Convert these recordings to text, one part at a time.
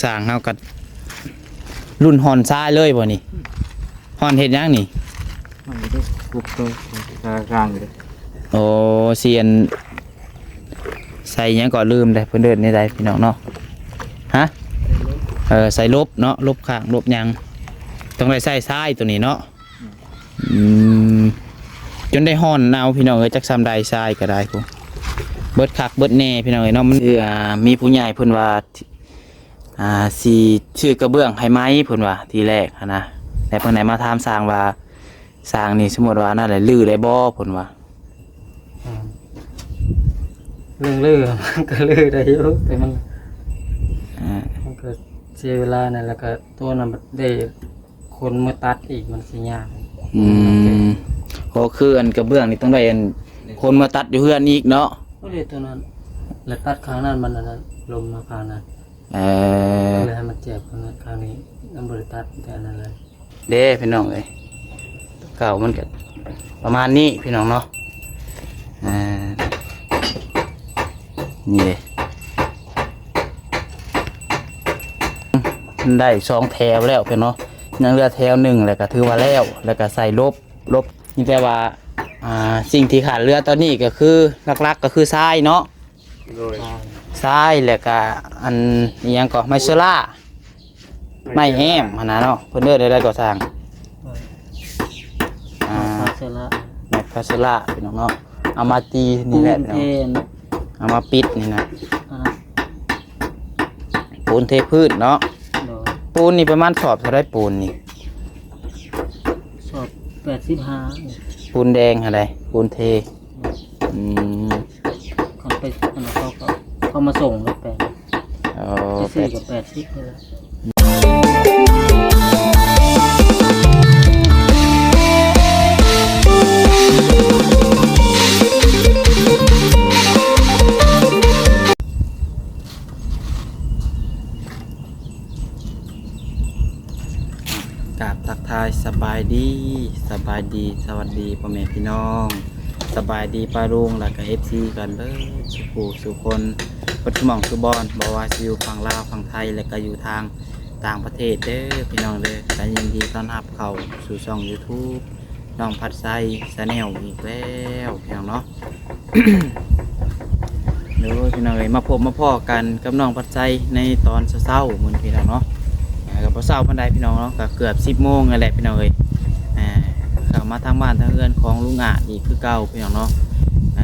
สร้างเฮาก็รุ่นฮอนซ้ายเลยบ่นี่ฮอนเฮ็ดหยังนี่มันได้กุบตัวกลางอยู่เลยโอ้เซียนใส่หยังก็ลืมได้เพิ่นเดินในใดพี่น้องเนาะฮะใส่ลบเนาะลบข้างลบหยังต้องได้ใส่ซ้ายตัวนี้เนาะจนได้ฮ้อนเอาพี่น้องเอ้ยจักซ้ำใดทรายก็ได้กูเบิดคักเบิดแน่พี่น้องเอ้ยเนาะมันมีผู้ใหญ่เพิ่นว่าสิชื่อกระเบื้องให้ไหมเพิ่นว่าทีแรกนะแต่เพิ่นไหนมาถามสร้างว่าสร้างนี่สมมุติว่านั่นแหละลื้อได้บ่เพิ่นว่าเรื่องลือมันก็ลือได้อยู่แต่มันก็เสียเวลานั่นแล้วก็ตัวนั้นได้คนมาตัดอีกมันสิยากโอ้คืออันกระเบื้องนี่ต้องได้อันคนมาตัดอยู่เฮือนอีกเนาะก็เลยตัวนั้นแล้วตัดข้างนั้นมันนั้นลมมาข้างนั้นเลยให้มันเจ็บข้างนั้นข้างนี้น้ำบริตัดแต่นั้นเลยเด้พี่น้องเอ้ยเก่ามันก็ประมาณนี้พี่น้องเนาะนี่เลยได้2แถวแล้วพี่น้องยังเหลือแถวหนึ่งแล้วก็ถือว่าแล้วก็ใส่ลบนี่แปลว่าสิ่งที่ขาดเหลือตอนนี้ก็คือหลักๆก็คือทรายเนาะทรายแล้วก็อันนี้ยังก็ไมเซล่าไม่แห้มขนาดเนาะเพิ่นเด้อได้ก็สร้างแมคคาเซล่าพี่น้องเนาะเอามาตีนี่แหละพี่น้องเอามาปิดนี่นะปูนเทพื้นเนาะปูนนี่ประมาณสอบเท่าไรปูนนี่สอบ85ปูนแดงอะไรปูนเทเขาไปเขามาส่งเลย80กับ80เลยกราบทักทายสบายดีสวัสดีพ่อแม่พี่น้องสบายดีป้าลุงและก็FCกันเลยสุขสุคนปัจจุบันคือบอนบว่าอยู่ฝั่งลาวฝั่งไทยและก็อยู่ทางต่างประเทศเด้อพี่น้องเด้อและยินดีต้อนรับเข้าสู่ช่อง YouTube น้องพัดไซชาแนลอีกแล้วพี่น้องเนาะ เดี๋ยวพี่น้องเลยมาพบมาพ่อกันกับน้องพัดไซในตอนเช้าๆเหมือนพี่น้องเนาะกับเช้าพันใดพี่น้องเนาะก็เกือบ10 โมงนั่นแหละพี่น้องเลยเข้ามาทางบ้านทางเรือนของลุงอาจอีกคือเก่าพี่น้องเนาะ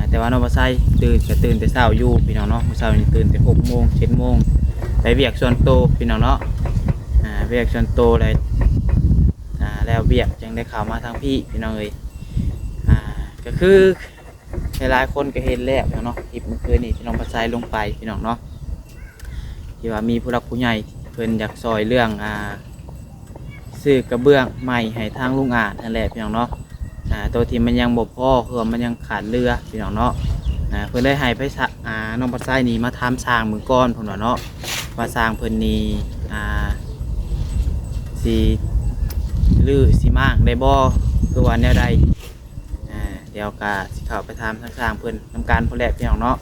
แต่ว่าน้องพัดไซตื่นแต่เช้าอยู่พี่น้องเนาะเช้านี่ตื่นแต่6 โมง 7 โมงไปเวียกส่วนโตพี่น้องเนาะเวียกส่วนโตเลยแล้วเวียกจังได้ข่าวมาทางพี่น้องเลยก็คือหลายคนก็เห็นแล้วพี่น้องเนาะคลิปเมื่อคืนนี้ที่น้องพัดไซลงไปพี่น้องเนาะที่ว่ามีผู้รักผู้ใหญ่เพิ่นอยากซอยเรื่องซื้อกระเบื้องใหม่ให้ทางลุงอาจนั่นแหละพี่น้องเนาะตัวที่มันยังบ่พอคือมันยังขาดเรือพี่น้องเนาะเพิ่นได้ให้ไปน้องพัดไซนี่มาทำสร้างมือก้อนเพิ่นว่าเนาะว่าสร้างเพิ่นนี่สีลื้อสีมั่งได้บ่คือว่าแนวใดเดี๋ยวก็สิเข้าไปทำทางสร้างเพิ่นทำการเพิ่นแหละพี่น้องเนาะ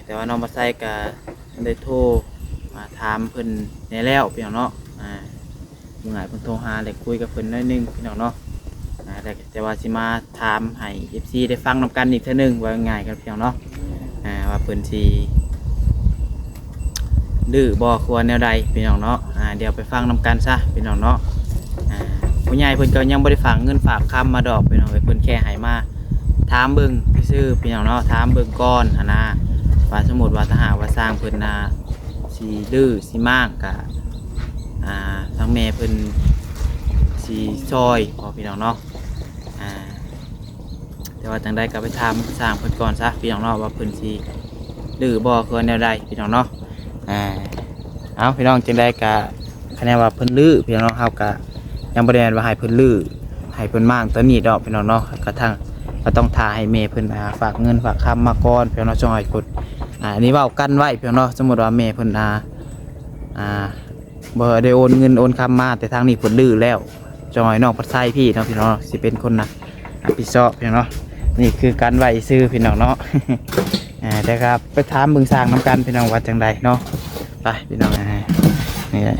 แต่ว่าน้องพัดไซก็ได้โทรมาถามเพิ่นในแล้วพี่น้องเนาะมึงอาจเพิ่นโทรหาได้คุยกับเพิ่นน้อยนึงพี่น้องเนาะแต่ว่าสิมาถามให้ FC ได้ฟังนำกันอีกเทื่อนึงว่าง่ายกันพี่น้องเนาะว่าเพิ่นสิดื้อบ่ควรแนวใดพี่น้องเนาะเดี๋ยวไปฟังนำกันซะพี่น้องเนาะผู้ใหญ่เพิ่นก็ยังบ่ได้ฝากเงินฝากคำมาดอกพี่น้องเพิ่นแค่ให้มาถามเบิ่งซื่อพี่น้องเนาะถามเบิ่งก่อนนะว่าสมมุติว่าถ้าหากว่าสร้างเพิ่นสีดื้อสีมากกะทั้งแม่เพิ่นสีซอยพอพี่น้องเนาะแต่ว่าจังได้ก็ไปทำสร้างเพิ่นก่อนซะพี่น้องเนาะว่าเพิ่นสีดื้อบ่ควรแนวใดพี่น้องเนาะเอาพี่น้องจังได้กะคะแนนว่าเพิ่นดื้อพี่น้องเฮากะยังบ่ได้ว่าให้เพิ่นดื้อให้เพิ่นมากตอนนี้ดอกพี่น้องเนาะกระทั่งก็ต้องท่าให้แม่เพิ่นฝากเงินฝากคำมาก่อนพี่น้องจังให้กดอันนี้เว้ากันไว้พี่น้องเนาะสมมุติว่าแม่เพิ่นบ่ได้โอนเงินโอนคำมาแต่ทางนี้เพิ่นดื้อแล้วจอยน้องพัดไซพี่น้องพี่น้องสิเป็นคนรับผิดชอบพี่น้องเนาะนี่คือการไว้ซื้อพี่น้องเนาะแต่ครับไปถามเบิ่งสร้างน้ำกันพี่น้องว่าจังใดเนาะ ไปพี่น้องนี่ได้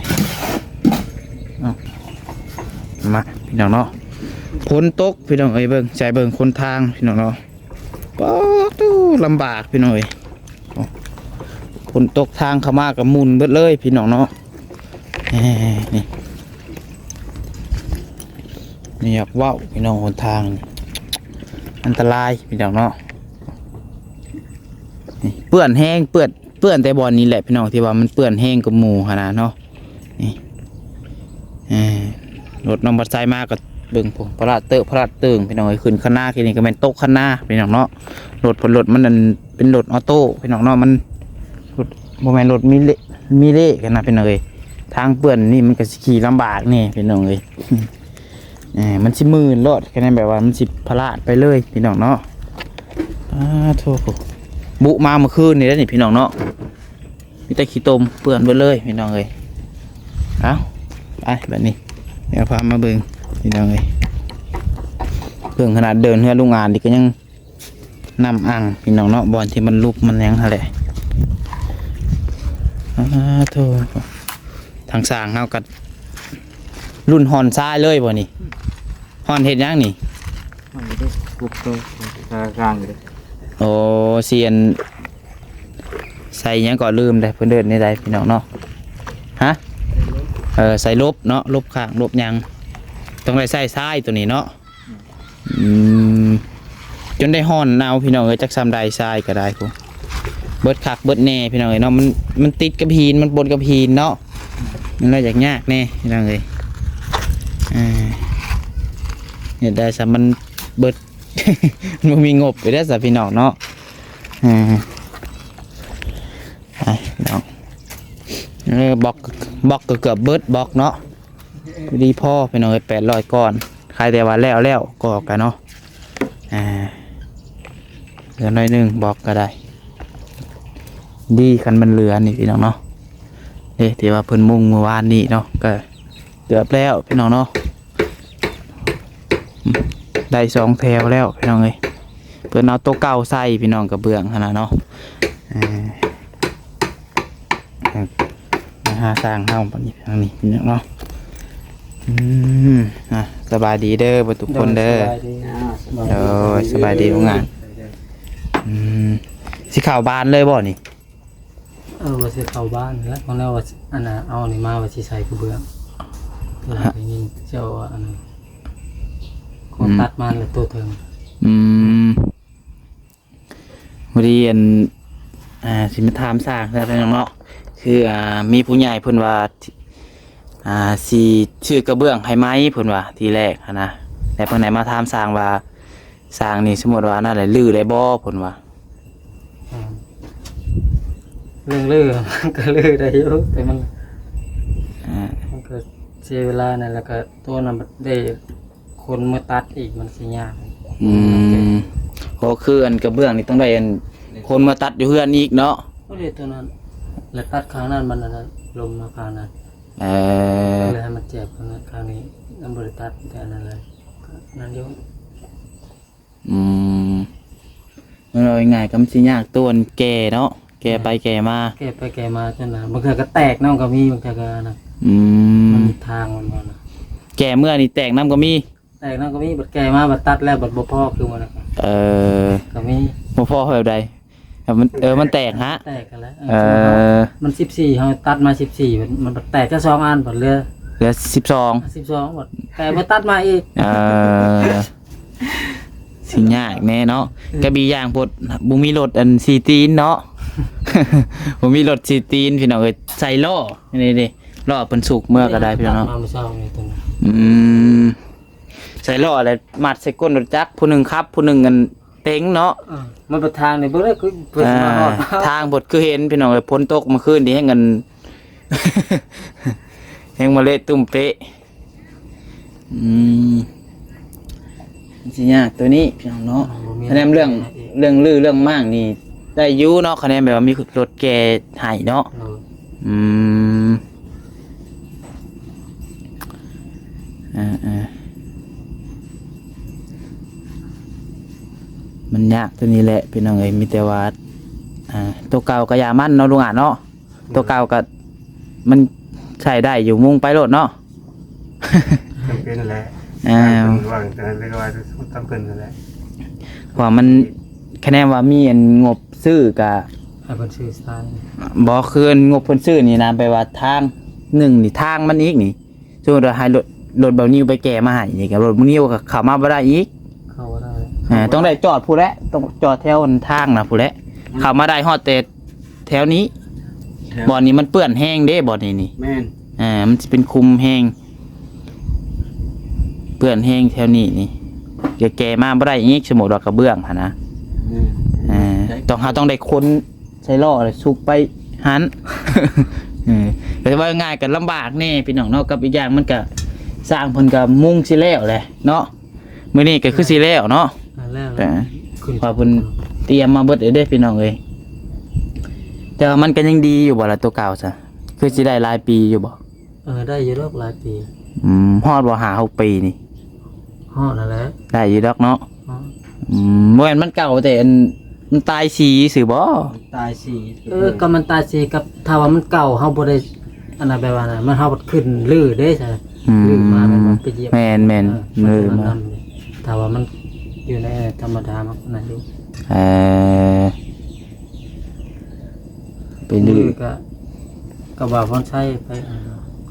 เอามาพี่น้องเนาะฝนตกพี่น้องเอ้ยเบิ่งใจเบิ่งคนทางพี่น้องเนาะป๊อดตู้ลำบากพี่น้องเอ้ยฝนตกทางเข้ามากับมุนเบิดเลยพี่น้องเนาะนี่นี่อยากว่าวพี่น้องคนทางอันตรายพี่น้องเนาะนี่เปื้อนแห้งเปื้อนแต่บอลนี้แหละพี่น้องที่ว่ามันเปื้อนแห้งกับหมู่ขนาดเนาะนี่รถน้องบัดไซมากกับเบิ่งผมพระราชเติงพี่น้องขึ้นข้างหน้าทีนี้ก็เป็นโต๊ะข้างหน้าพี่น้องเนาะรถมันเป็นรถออโต้พี่น้องเนาะมันรถโมเมนรถมีเล่กันนะพี่น้องทางเปื้อนนี่มันก็ขี่ลำบากนี่พี่น้องมันสิมืนรถแค่นั้นแบบว่ามันสิพลาดไปเลยพี่น้องเนาะโทษบุมาเมื่อคืนนี่แล้วนี่พี่น้องเนาะมีแต่ขี้ตมเปื้อนไปเลยพี่น้องเอาไปแบบนี้เดี๋ยวพามาเบิ่งพี่น้องเพิ่งขนาดเดินเฮือลุงงานดิก็ยังนำอ่างพี่น้องเนาะบอลที่มันลุกมันยังอะไรโทษทางสร้างเฮากัดรุ่นฮอนซ้ายเลยบ่นี่ฮอนเฮ็ดยังนี่มันได้กุบตัวกลางเลยโอ้เซียนใส่ยังก็ลืมได้เพิ่นเดินในใดพี่น้องเนาะฮะใส่ลบเนาะลบข้างลบยังต้องได้ใส่ซ้ายตัวนี้เนาะจนได้ฮอนเอาพี่น้องจักซ้ำใดซ้ายก็ได้กูเบิดคักเบิดแน่พี่น้องเนาะมันติดกับหินมันบนกับหินเนาะมันเลยยากแน่พี่น้องเนี่ยได้ซ้ำมันเบิด มันมีงบไปได้สัพี่น้องเนาะไปน้องบล็อกก็เกือบเบิดบล็อกเนาะดีพ่อไปหน่อย800ก้อนใครแต่ว่าแล้วก็กันเนาะเหลือน้อยนึงบล็อกก็ได้ดีคันมันเหลือนี่พี่น้องเนาะที่ว่าเพิ่นมุ่งเมื่อวานนี้เนาะก็เกือบแล้วพี่น้องเนาะได้2แถวแล้วพี่น้องเพิ่นเอาโต๊ะเก่าใส่พี่น้องกับเบื้องขนาดเนาะหาสร้างเฮาปานนี้ทางนี้พี่น้องเนาะสบายดีเด้อบ่ทุกคนเด้อสบายดีทุกงานสิเข้าบ้านเลยบ่นี่ว่าสิเข้าบ้านแล้วของเราว่าอันน่ะเอานี่มาว่าสิใส่กระเบื้องได้ยินเจ้าอันคนตัดมาแล้วตัวเถิงวันนี้สิมาถามสร้างแล้วเนาะคือมีผู้ใหญ่เพิ่นว่าสิชื่อกระเบื้องให้ไหมเพิ่นว่าทีแรกนะแต่เพิ่นไหนมาถามสร้างว่าสร้างนี่สมมุติว่านั่นแหละลื้อได้บ่เพิ่นว่าเรื่องลื้อมันก็ลื้อได้อยู่แต่มันก็เสียเวลานั่นแล้วก็ตัวนั้นได้คนมาตัดอีกมันสิยากก็คืออันกระเบื้องนี่ต้องได้อันคนมาตัดอยู่เฮือนอีกเนาะก็เลยตัวนั้นแล้วตัดครั้งนั้นมันนั้นลมมาครั้งนั้นเลยให้มันเจ็บครั้งนี้น้ำบริตัดแต่นั้นเลยนั่นยุ่งมันเอาง่ายก็มันสิยากตัวแก่เนาะแก่ไปแก่มาจนนะบางทีก็แตกน้ำก็มีบางทีก็นะมันทางมันนะแก่เมื่อนี่แตกน้ำก็มีแตกน้ำก็มีบัดแก่มาบัดตัดแล้วบัดบ่พอคือมันก็มีบ่พอแบบใดมันแตกฮะแตกกันแล้วมัน14เฮาตัดมา14มันแตกแค่2อันบัดเหลือ12บัดแต่บ่ตัดมาอีกสิยากแน่เนาะกระบี่ย่างพดบ่มีรถอัน4ตีนเนาะบ่มีรถ4ตีนพี่น้องใส่ล้อนี่ล้อเพิ่นสุกเมื่อก็ได้พี่น้องเนาะใส่ล้อแล้วมัดใส่ก้นรถจักรผู้นึงครับผู้นึงกันเต็งเนาะมันเป็นทางนี่เบิ่งได้คือเพิ่นมาฮอดทางบดคือเห็นพี่น้องฝนตกเมื่อคืนนี่ให้เงินแฮงมาเละตุ้มเป๊ะสิยากตัวนี้พี่น้องเนาะคะแนนเรื่องลือเรื่องมากนี่ได้อยู่เนาะคะแนนแบบว่ามีรถแก่ให้เนาะมันยากตัวนี้แหละพี่น้องมีแต่ว่าตัวเก่าก็ยามันเนาะลุงอ่ะเนาะตัวเก่าก็ มันใช้ได้อยู่มุงไปโลดเนาะ จำเป็นนั่นแหละ อ่า ว่างแต่เรียกว่าจำเป็นนั่นแหละ ว่ามันคะแนนว่ามีอันงบซื้อกะ ให้เพิ่นซื้อทราย บ่คืออันงบเพิ่นซื้อนี่นะไปว่าทางหนึ่งนี่ทางมันอีกนี่สมมุติว่าให้รถเบานิ้วไปแก้มาให้นี่ก็รถเบานิ้วก็เข้ามาบ่ได้อีก เข้าบ่ได้ ต้องได้จอดผู้นแหละต้องจอดแถวทางนะผู้นแหละเข้ามาได้ฮอดแต่แถวนี้บ่อนนี้มันเปื้อนแห้งเด้บ่อนนี้นี่ แม่น มันจะเป็นคุมแห้งเปื้อนแห้งแถวนี้นี่แก่มาบ่ได้อีกสมมุติว่ากระเบื้องหั่นนะต้องได้คนใช้ล้อเลยสุกไปหัน แต่ว่าง่ายกันลำบากแน่พี่น้องเนาะกับอีกอย่างมันก็สร้างเพิ่นก็มุ่งสิแล้วแหละเนาะมื้อนี้ก็คือสิแล้วเนาะ แล้ว แต่ ขึ้น พอเพิ่นเตรียมมาเบิดเด้พี่น้องเอ้ยแต่ว่ามันก็ยังดีอยู่บ่ล่ะตัวเก่าซะคือสิได้หลายปีอยู่บ่ ได้อยู่ดอกหลายปี ฮอดบ่5-6ปีนี่ ฮอดนั่นแหละ ได้อยู่ดอกเนาะ ฮอด บ่แม่นมันเก่าแต่อันมันตายสีซื่อบ่ ตายสี่ ก็มันตาสีกับถ้าว่ามันเก่าเฮาบ่ได้อันนั้นแบบว่าน่ะมันเฮาบ่ขึ้นลื้อเด้ใช่ลื้อมามันไปเหยียบ แม่นลืมมา ถ้าว่ามันอยู่ในธรรมดามันก็นั่นอยู่ เออไปลื ลื้ อ อก็ว่าพรใช้ไป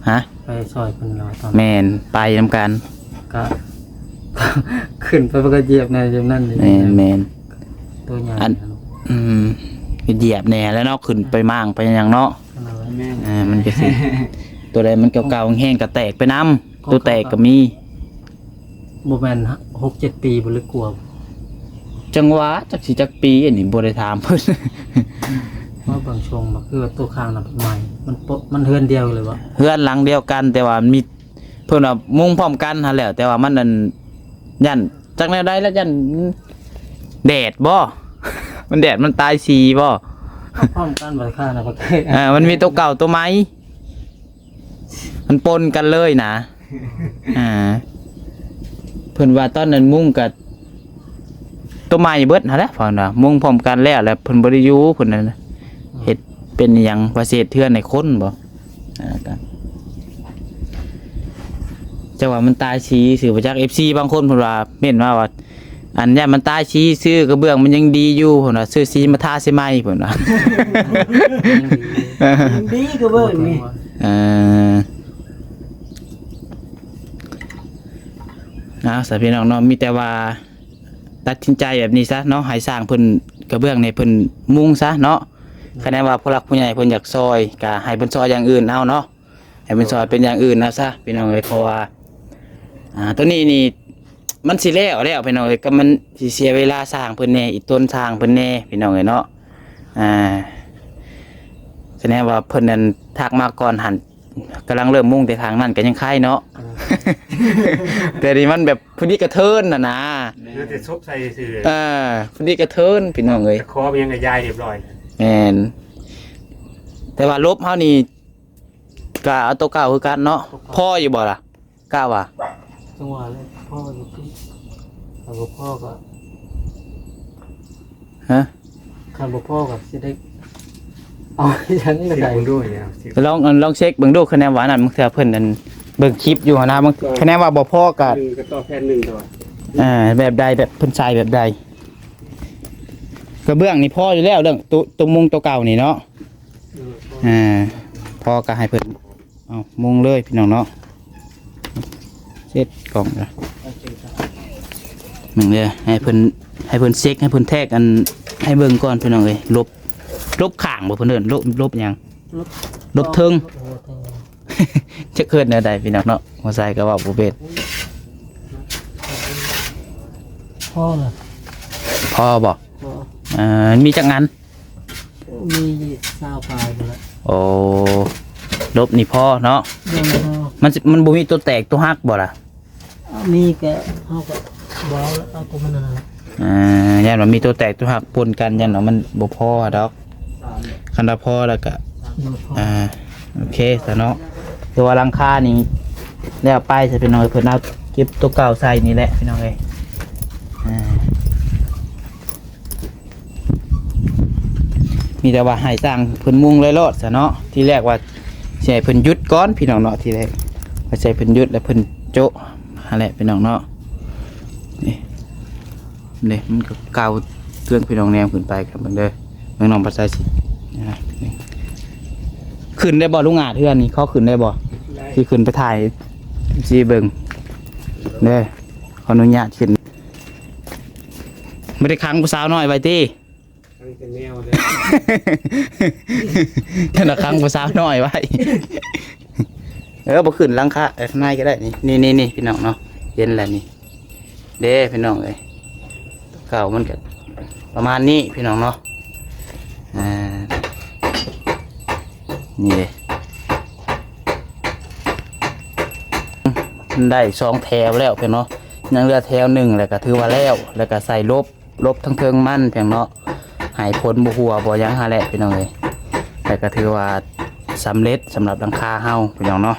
ฮะ ไปซอยเพิ่นแล้วตอน แม่นไปนำกัน ก็ ขึ้นไปมันก็เหยียบในอย่างนั้นนี่ แม่น ตัวใหญ่ เหยียบแน่แล้วเนาะขึ้นไปมั่างไปอย่างเนาะ แม่น มันก็สิ ตัวใดมันเก่าๆแห้งๆก็แตกไปน้ำตัวแตกก็มี บ่แม่น6-7 ปีบ่ลึกกลัว จังหวะจักสิจักปีอันนี้บ่ได้ถามเพิ่น ว่าบางช่วงมันคือตัวข้างน่ะใหม่มันเฮือนเดียวเลยบ่ เฮือนหลังเดียวกัน แต่ว่ามีเพิ่นว่ามุงพร้อมกันหั่นแหล้วแต่ว่ามันนั่นยันจักแนวใดแล้วยันแดดบ่ มันแดดมันตายสีบ่ พร้อมกันบ่ข้างน่ะบ่เคย มันมีตัวเก่าตัวใหม่มันปนกันเลยนะเพิ่นว่าตอนนั้นมุงกับตัวใหม่เบิดหั่นแหละฟังน่ะมุงพร้อมกันแล้วแหละเพิ่นบ่ได้อยู่เพิ่นนั่นน่ะเฮ็ดเป็นหยังว่าสิเฮ็ดเทือนให้คนบ่กันจังว่ามันตายสีสื่อมาจาก FC บางคนเพิ่นว่าเม่นว่าอันนี้มันตายสีซื้อกระเบื้องมันยังดีอยู่เพิ่นว่าซื้อสีมาทาใช่ไหมเพิ่นว่า ดีก็เบิ่งนี่ สาพี่น้องเนาะมีแต่ว่าตัดสินใจแบบนี้ซะเนาะให้สร้างเพิ่นกระเบื้องในเพิ่นมุงซะเนาะคะแนนว่าผู้หลักผู้ใหญ่เพิ่นอยากซอยก็ให้เพิ่นซอยอย่างอื่นเอาเนาะให้เพิ่นซอยเป็นอย่างอื่นนะซะพี่น้องเอ้ยเพราะว่าตัวนี้นี่มันสิแล้วพี่น้องเอ้ยก็มันสิเสียเวลาสร้างเพิ่นแน่อีกต้นสร้างเพิ่นแน่พี่น้องเอ้ยเนาะคะแนนว่าเพิ่นนั้นทักมาก่อนหันกำลังเริ่มมุ่งแต่ทางนั้นก็ยังคล้ายเนาะ แต่นี่มันแบบพอดีกระเทินน่ะนะ เดี๋ยวจะซบใส่ซื่อ พอดีกระเทินพี่น้องเอ้ย คอมันยังกระยายเรียบร้อย แม่นแต่ว่าลบเฮานี่ก็เอาตัวเก่าคือกันเนาะพ่ออยู่บ่ล่ะกล้าว่า จังหวะเลยพ่ออยู่ที่ถ้าบ่พ่อก็ ฮะ คันบ่พ่อก็สิได้เอาฉัน สิ ก็ได้ เบิ่งด้วยเนี่ยสิ ลองเช็คเบิ่งดูคะแนนว่านั่นมันคือเพิ่นนั่นเบิ่งคลิปอยู่หั่นนะบางคะแนนว่าบ่พอก็ หนึ่งก็ต่อแผ่นหนึ่งตัว แบบใดแบบเพิ่นใส่แบบใดกระเบื้องนี่พออยู่แล้วเรื่องตัวมุงตัวเก่านี่เนาะพอก็ให้เพิ่นเอามุงเลยพี่น้องเนาะเช็ดกล่องนะมึงเด้อให้เพิ่นเช็คให้เพิ่นแทกอันให้เบิ่งก่อนพี่น้องเอ้ยลบข้างบ่เพิ่นเอิ้นลบหยังลบเทิง จะเกิดแนวใดพี่น้องเนาะมอไซค์ก็ว่าบ่เป็น พ่อน่ะ พอบ่ พ่อ มีจักงั้น มี20ปลายพุ่นละ โอ้ลบนี่พอเนาะ ยังพอ มันบ่มีตัวแตกตัวหักบ่ล่ะ มีก็เฮาก็บ่เอาตัวมันนั่นน่ะ ยันว่ามีตัวแตกตัวหักปนกันยันว่ามันบ่พอดอกคันว่าพอแล้วก็ บ่พอ โอเคซะเนาะตัวหลังคานี่แล้วไปจะเป็นน้อยเพิ่นเอาเก็บตัวเก่าใส่นี่แหละพี่น้องเอ้ยมีแต่ว่าให้สร้างเพิ่นมุงเลยโลดซะเนาะที่แรกว่า สิให้เพิ่นหยุดก่อนพี่น้องเนาะทีแรกว่าสิให้เพิ่นหยุดแล้วเพิ่นโจะนั่นแหละพี่น้องเนาะนี่มันก็เก่าเตือนพี่น้องแนมขึ้นไปครับเบิ่งเด้อเบิ่งน้องปัสสาวะสินะนี่ขึ้นได้บ่ลุงอาจเทื่อนนี่เขาขึ้นได้บ่ที่ขึ้นไปถ่ายสิเบิ่งเด้อขออนุญาตขึ้นไม่ได้ค้างผู้สาวน้อยไว้ติ ทั้งเป็นแนวเลย แค่ละครั้งผู้สาวน้อยไว้ บ่ขึ้นหลังคาข้างในก็ได้นี่พี่น้องเนาะเห็นแล้วนี่เด้พี่น้องเอ้ยเก่ามันก็ประมาณนี้พี่น้องเนาะนี่เด้ได้2แถวแล้วเพียงเนาะยังเหลือแถวหนึ่งแล้วก็ถือว่าแล้วก็ใส่ลบทั้งเทิงมันเพียงเนาะหายผลบ่หัวบ่ยังหาแหละพี่น้องเอ้ยแต่ก็ถือว่าสำเร็จสำหรับหลังคาเฮาพี่น้องเนาะ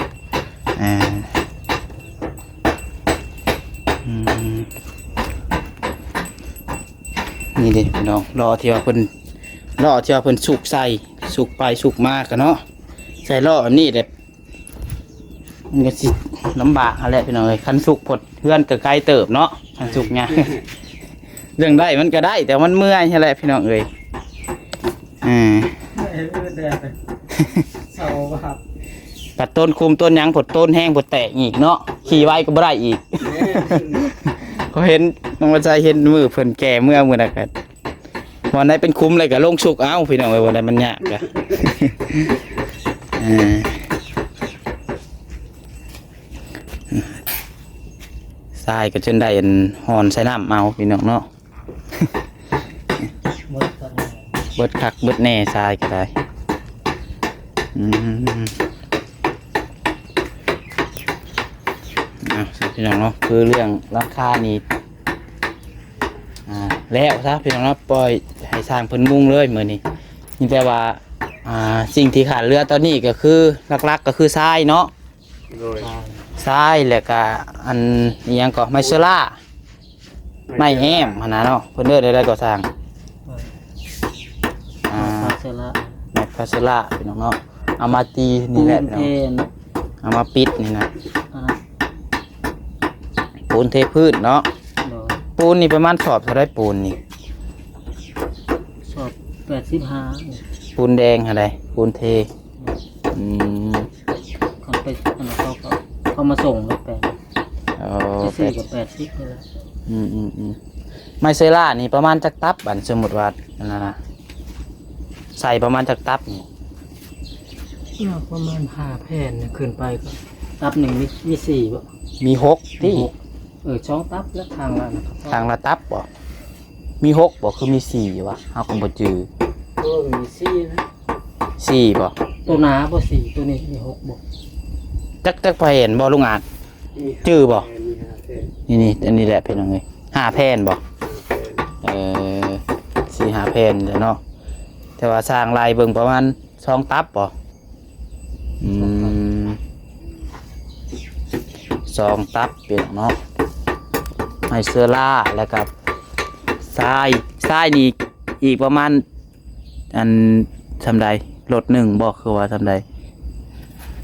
นี่ดิพี่น้องรอที่ว่าเพิ่นสุกใส่สุกไปสุกมากกันเนาะใส่ล้อนี่แหละมันก็สิลำบากอะไรพี่น้องเอ้ยคันสุกผดเพื่อนก็ไกลเติบเนาะคันสุกเนี่ย เรื่องได้มันก็ได้แต่มันเมื่อยใช่ไหมพี่น้องเอ้ยปัดต้นคุมต้นยังผดต้นแห้งผดแตกอีกเนาะขี่ไว้ก็บ่ได้อีก เขาเห็นน้องวัชชัยเห็นมือเพิ่นแก่เมื่อนั้นกันวันไหนเป็นคุ้มเลยกับลงสุกเอ้าพี่น้องเอ้ยวันไหนมันยากกะ ทรายก็จนได้หอนใส่น้ำเมาพี่น้องเนาะ เบิดคักเบิดแน่ทรายก็ได้พี่น้องเนาะคือเรื่องราคานี่แล้วซะพี่น้องเนาะปล่อยให้สร้างเพิ่นมุ่งเลยมื้อนี้นี่แต่ว่าสิ่งที่ขาดเรือตอนนี้ก็คือหลักๆก็คือทรายเนาะ โดย ทรายแล้วก็อันนี้ยังก็ไมเซล่าไม้แห้มหั่นน่ะเนาะเพิ่นเด้อได้ก็สร้างแมคพาเซล่าพี่น้องเนาะเอามาตีนี่แหละพี่น้องเอามาปิดนี่นะปูนเทพื้นเนาะปูนนี่ประมาณสอบเท่าไรปูนนี่ สอบ85 ปูนแดงอะไรปูนเทเขาไปเขามาส่งแล้ว84กับ80นี่แหละไมเซล่านี่ประมาณจักตับบันสมมุติว่านั่นนะใส่ประมาณจักตับนี่ประมาณ5แผ่นขึ้นไปก็ตับหนึ่งมี4บ่มี6ที่2ตับแล้วทางละนะครับทางละตับบ่มี6บ่คือมี4วะเฮาก็บ่จื้อมี4นะ4บ่ตัวหนาบ่4ตัวนี้มี6บ่จักไปเห็นบ่ลุงอาจจื้อบ่นี่อันนี้แหละเป็นจังไง5แผ่นบ่4-5แผ่นเด้อเนาะแต่ว่าสร้างลายเบิ่งประมาณ2ตับบ่2ตับเป็นเนาะไมเซล่าแล้วกับทรายนี่อีกประมาณอันทำใดรถ1บอกคือว่าทำใด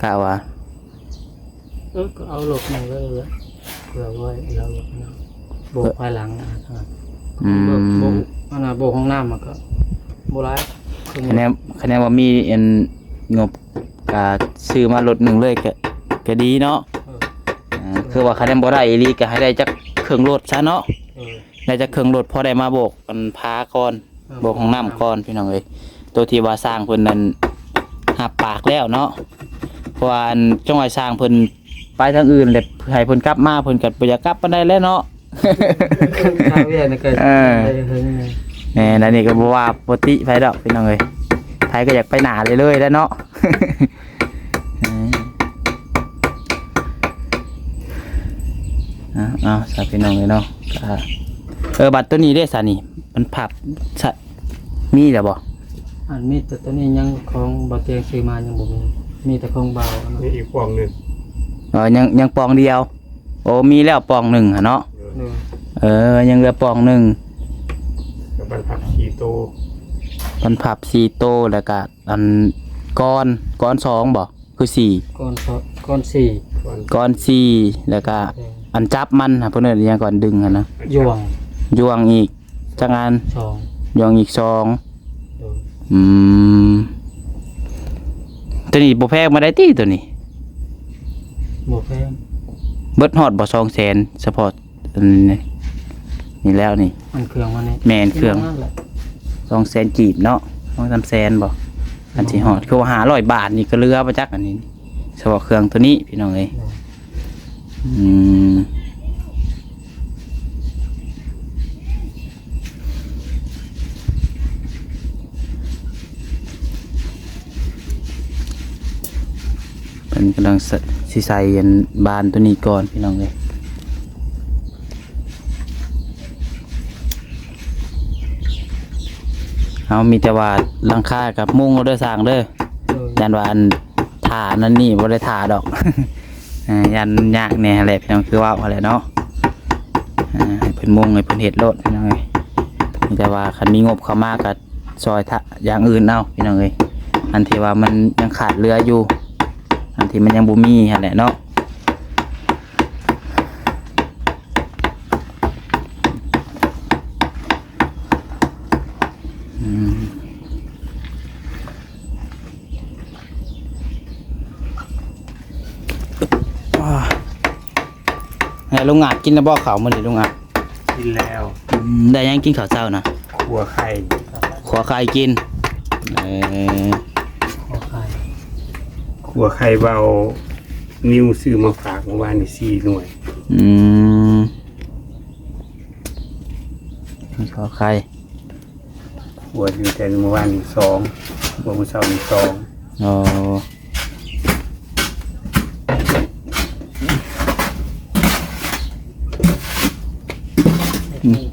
กะว่าก็เอารถ1เลยเผื่อไว้แล้วโบกภายหลังโบกอันน่ะโบกห้องน้ำมันก็บ่หลายคะแนนว่ามีอันงบกะซื้อมารถ1เลยก็ดีเนาะคือว่าคะแนนบ่ได้อีหลีก็ให้ได้จักเครื่องรถซะเนาะได้จักเครื่องรถพอได้มาโบกกันพาก่อนโบกของน้ำก่อนพี่น้องเอ้ยตัวที่ว่าสร้างเพิ่นนั้นหับปากแล้วเนาะเพราะว่าจังหวะสร้างเพิ่นไปทางอื่นแล้วให้เพิ่นกลับมาเพิ่นก็บ่อยากกลับปานใดแล้วเนาะทางเวียนนี่ก็นั่นนี่ก็บ่ว่าปกติไผดอกพี่น้องเอ้ยไผก็อยากไปหน้าเลยแล้วเนาะสาพี่น้องเลยเนาะบัตรตัวนี้ได้สานี่มันผับมีหรือบ่อันมีแต่ตัวนี้ยังของบ่เตียงซื้อมายังบ่มีแต่ของเบามีอีกปองนึงยังปองเดียวโอ้มีแล้วปอง1หั่นเนาะยังเหลือปอง1กับบรรพับ4โตบรรพับ4โตแล้วก็อันก้อน2บ่ คือสี่ ก้อนสองก้อนสี่ ก้อนสี่แล้วก็อันจับมันเพิ่นเอิ้นอิหยังก่อนดึงหั่นนะ ยวง ยวงอีกจักอัน สอง ยวงอีกสอง โดย อืมตัวนี้บ่แพงมาได้ติตัวนี้ บ่แพง เบิดฮอดบ่200,000เฉพาะอันนี้นี่แล้วนี่ มันเครื่องมันนี่ แม่นเครื่อง นั่นแหละ 200,000กีบเนาะ2-300,000บ่อันสิฮอดคือว่า500 บาทนี่ก็เหลือบ่จักอันนี้เฉพาะเครื่องตัวนี้พี่น้องเอ้ยอืมเป็นกำลังสิใส่อันบานตัวนี้ก่อนพี่น้องเอ้ยเอามีแต่ว่าหลังคากับมุ้งเราเด้อสร้างเด้อ โดย ยันว่าอันถานั่นนี่บ่ได้ถาดอก ยันยากแน่แหละพี่น้องคือว่าอะไรเนาะให้เพิ่นมุงให้เพิ่นเฮ็ดโลดพี่น้องเอ้ยมีแต่ว่าคันมีงบเข้ามาก็ซอยทะอย่างอื่นเอาพี่น้องเอ้ยอันที่ว่ามันยังขาดเหลืออยู่อันที่มันยังบ่มีหั่นแหละเนาะอืมลุงอาจกินแล้วบ่ข้าวมื้อนี้ลุงอาจ กินแล้ว ได้ยังกินข้าวเช้านะ ขัวไข่ ขอไข่กินเออ ขอไข่ ขัวไข่เบานิ้วซื้อมาฝากเมื่อวานนี่4หน่วย อืมขอไข่ ขัวอยู่แต่เมื่อวานนี่2เมื่อเช้านี่2 อ๋อ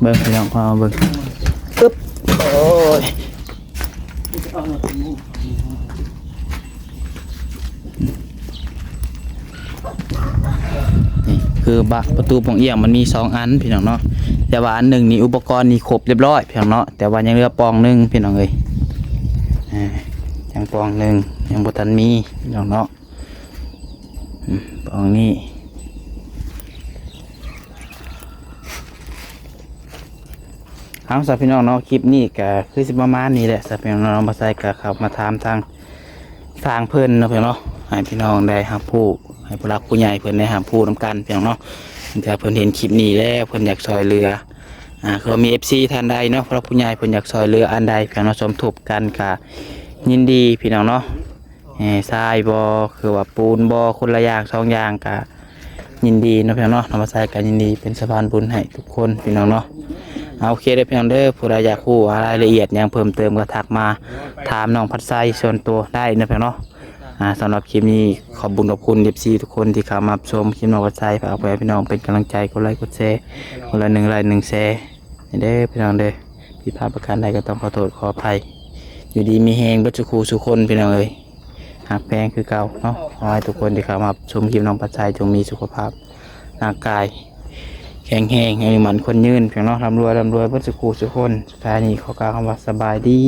เบิ่งพี่น้องพามาเบิ่งปึ๊บโอ้ยนี่คือบะประตูปองเอี่ยมมันมี2อันพี่น้องเนาะแต่ว่าอันหนึ่งนี่อุปกรณ์นี่ครบเรียบร้อยพี่น้องเนาะแต่ว่ายังเหลือปองหนึงพี่น้องเอ้ยยังปองหนึงยังบ่ทันมีพี่น้องเนาะปองนี้เอาสับพี่น้องเนาะคลิปนี้ก็คือสิประมาณนี้แหละสับพี่น้องเนาะมาใส่ก็เข้ามาถามทางเพิ่นเนาะพี่น้องเนาะให้พี่น้องได้รับผู้ให้ผู้รักผู้ใหญ่เพิ่นได้รับผู้นำกันพี่น้องเนาะถ้าเพิ่นเห็นคลิปนี้แล้วเพิ่นอยากช่วยเหลือคือมี FC ท่านใดเนาะผู้รักผู้ใหญ่เพิ่นอยากช่วยเหลืออันใดพี่น้องสมทบกันก็ยินดีพี่น้องเนาะทรายบ่คือว่าปูนบ่คนละอย่าง2อย่างก็ยินดีเนาะพี่น้องเนาะนำมาใส่กันยินดีเป็นสะพานบุญให้ทุกคนพี่น้องเนาะโอเคเด้อพี่น้องเด้อผู้ใดอยากรู้รายละเอียดยังเพิ่มเติมก็ทักมาถามน้องพัดไซส่วนตัวได้นะพี่น้องเนาะสำหรับคลิปนี้ขอบคุณ FC ทุกคนที่เข้ามาชมคลิปน้องพัดไซฝากไว้พี่น้องเป็นกำลังใจกดไลค์กดแชร์คนละ1 ไลค์ 1 แชร์เด้อพี่น้องเด้อผิดพลาดประการใดก็ต้องขอโทษขออภัยอยู่ดีมีแฮงเบิดทุกคนพี่น้องเอ้ยหักแพงคือเก่าเนาะขอให้ทุกคนที่เข้ามาชมคลิปน้องพัดไซจงมีสุขภาพร่างกายแข็งแรงให้มันคนยืนเพียงเนาะร่ำรวยเบิดสุขคนสุดท้ายนี้ขอกล่าวคำว่าสบายดี